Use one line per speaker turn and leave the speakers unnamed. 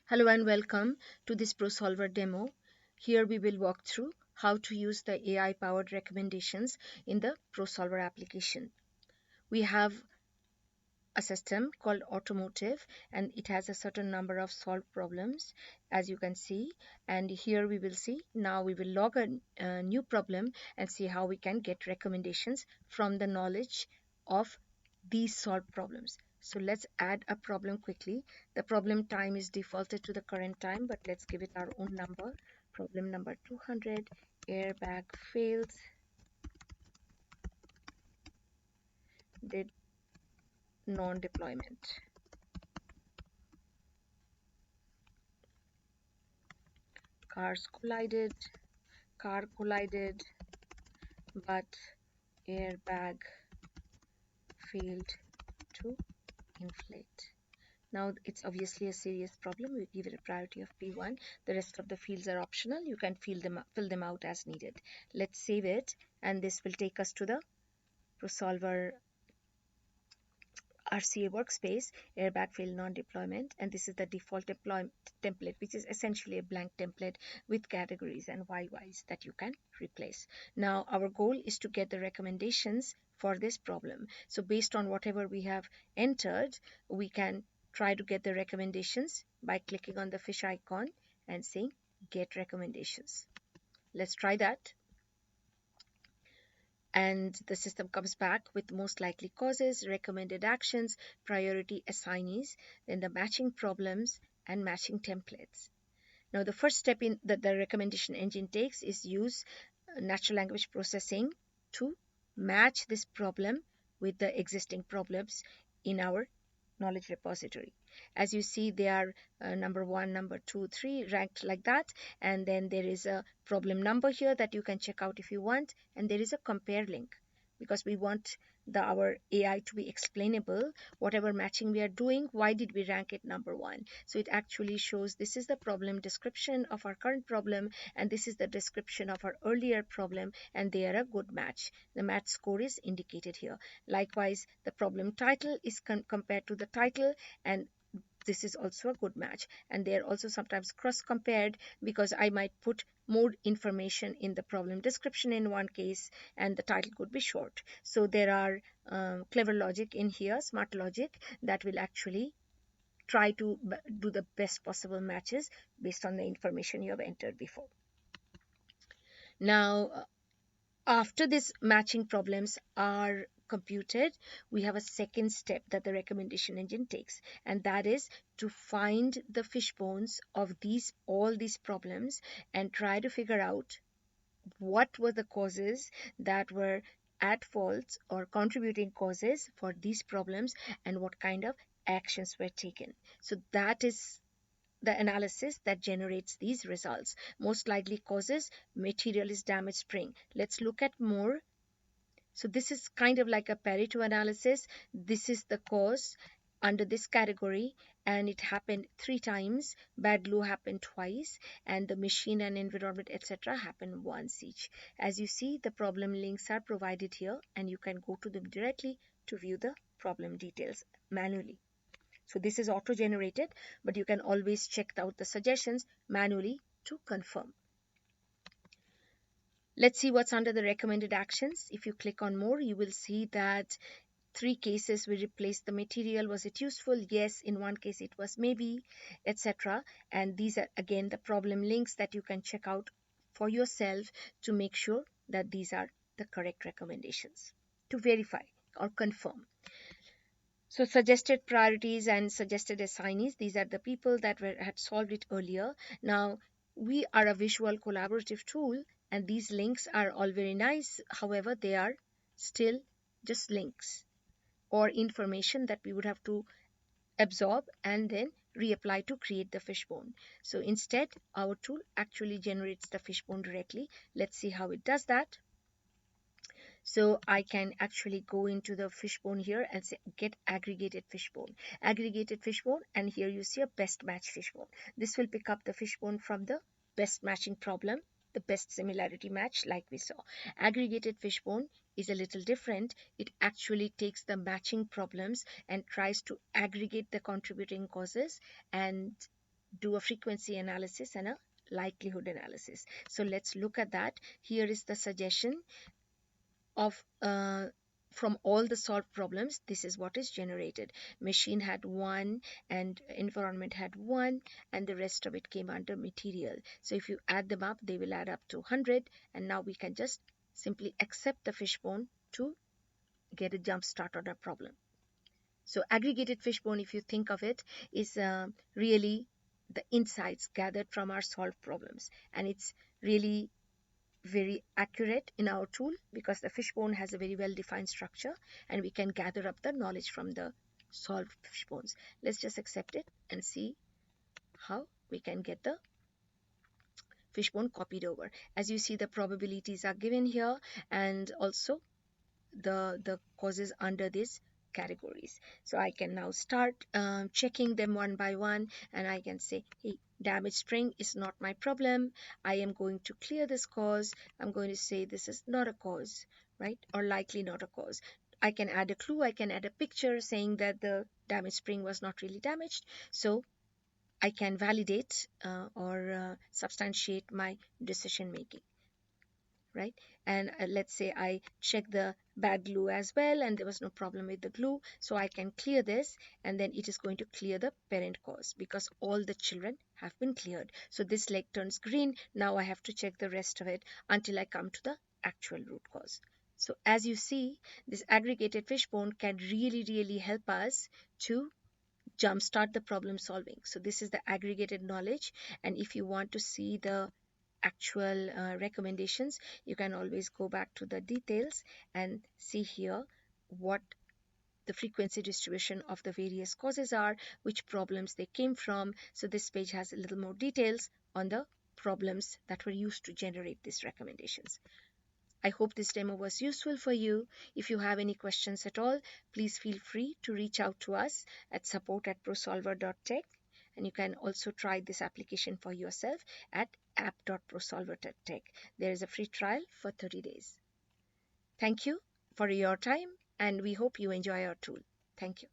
Hello and welcome to this ProSolvr demo. Here we will walk through how to use the AI-powered recommendations in the ProSolvr application. We have a system called automotive and it has a certain number of solved problems as you can see, and here we will see now we will log a new problem and see how we can get recommendations from the knowledge of these solved problems. So let's add a problem quickly. The problem time is defaulted to the current time, but let's give it our own number. Problem number 200, airbag fails, did non-deployment. Cars collided, car collided, but airbag failed to inflate. Now it's obviously a serious problem. We give it a priority of P1. The rest of the fields are optional. You can fill them out as needed. Let's save it, and this will take us to the ProSolvr RCA workspace, airbag fail non-deployment, and this is the default deployment template, which is essentially a blank template with categories and YYs that you can replace. Now our goal is to get the recommendations for this problem. So based on whatever we have entered, we can try to get the recommendations by clicking on the fish icon and saying get recommendations. Let's try that. And the system comes back with most likely causes, recommended actions, priority assignees, then the matching problems and matching templates. Now the first step in that the recommendation engine takes is use natural language processing to match this problem with the existing problems in our knowledge repository. As you see, they are number 1, number 2, 3 ranked like that, and then there is a problem number here that you can check out if you want, and there is a compare link because we want our AI to be explainable. Whatever matching we are doing, why did we rank it number 1? So it actually shows this is the problem description of our current problem and this is the description of our earlier problem, and they are a good match. The match score is indicated here. Likewise, the problem title is compared to the title, and this is also a good match. And they are also sometimes cross compared because I might put more information in the problem description in one case and the title could be short. So there are clever logic in here, smart logic, that will actually try to do the best possible matches based on the information you have entered before. Now after these matching problems are computed, we have a second step that the recommendation engine takes, and that is to find the fishbones of all these problems and try to figure out what were the causes that were at fault or contributing causes for these problems and what kind of actions were taken. So that is the analysis that generates these results. Most likely causes, material is damaged spring. Let's look at more. So this is kind of like a Pareto analysis. This is the cause under this category, and it happened 3 times. Bad glue happened twice, and the machine and environment, etc., happened once each. As you see, the problem links are provided here, and you can go to them directly to view the problem details manually. So this is auto-generated, but you can always check out the suggestions manually to confirm. Let's see what's under the recommended actions. If you click on more, you will see that 3 cases we replaced the material. Was it useful? Yes. In one case it was maybe, etc. And these are again the problem links that you can check out for yourself to make sure that these are the correct recommendations to verify or confirm. So suggested priorities and suggested assignees, these are the people that had solved it earlier. Now we are a visual collaborative tool and these links are all very nice. However, they are still just links or information that we would have to absorb and then reapply to create the fishbone. So instead, our tool actually generates the fishbone directly. Let's see how it does that. So I can actually go into the fishbone here and say get aggregated fishbone. Aggregated fishbone, and here you see a best match fishbone. This will pick up the fishbone from the best matching problem, the best similarity match like we saw. Aggregated fishbone is a little different. It actually takes the matching problems and tries to aggregate the contributing causes and do a frequency analysis and a likelihood analysis. So let's look at that. Here is the suggestion of from all the solved problems, this is what is generated. Machine had 1 and environment had 1, and the rest of it came under material. So if you add them up, they will add up to 100, and now we can just simply accept the fishbone to get a jump start on our problem. So aggregated fishbone, if you think of it, is really the insights gathered from our solved problems, and it's really very accurate in our tool because the fishbone has a very well defined structure, and we can gather up the knowledge from the solved fishbones. Let's just accept it and see how we can get the fishbone copied over. As you see, the probabilities are given here, and also the causes under these categories. So I can now start checking them one by one, and I can say, hey, damaged spring is not my problem. I am going to clear this cause. I'm going to say this is not a cause, right? Or likely not a cause. I can add a clue. I can add a picture saying that the damaged spring was not really damaged. So I can validate or substantiate my decision making, right? And let's say I check the bad glue as well, and there was no problem with the glue, so I can clear this, and then it is going to clear the parent cause because all the children have been cleared. So this leg turns green. Now I have to check the rest of it until I come to the actual root cause. So as you see, this aggregated fishbone can really help us to jumpstart the problem solving. So this is the aggregated knowledge, and if you want to see the actual recommendations, you can always go back to the details and see here what the frequency distribution of the various causes are, which problems they came from. So this page has a little more details on the problems that were used to generate these recommendations. I hope this demo was useful for you. If you have any questions at all, please feel free to reach out to us at support@prosolvr.tech. And you can also try this application for yourself at app.prosolvr.tech. There is a free trial for 30 days. Thank you for your time, and we hope you enjoy our tool. Thank you.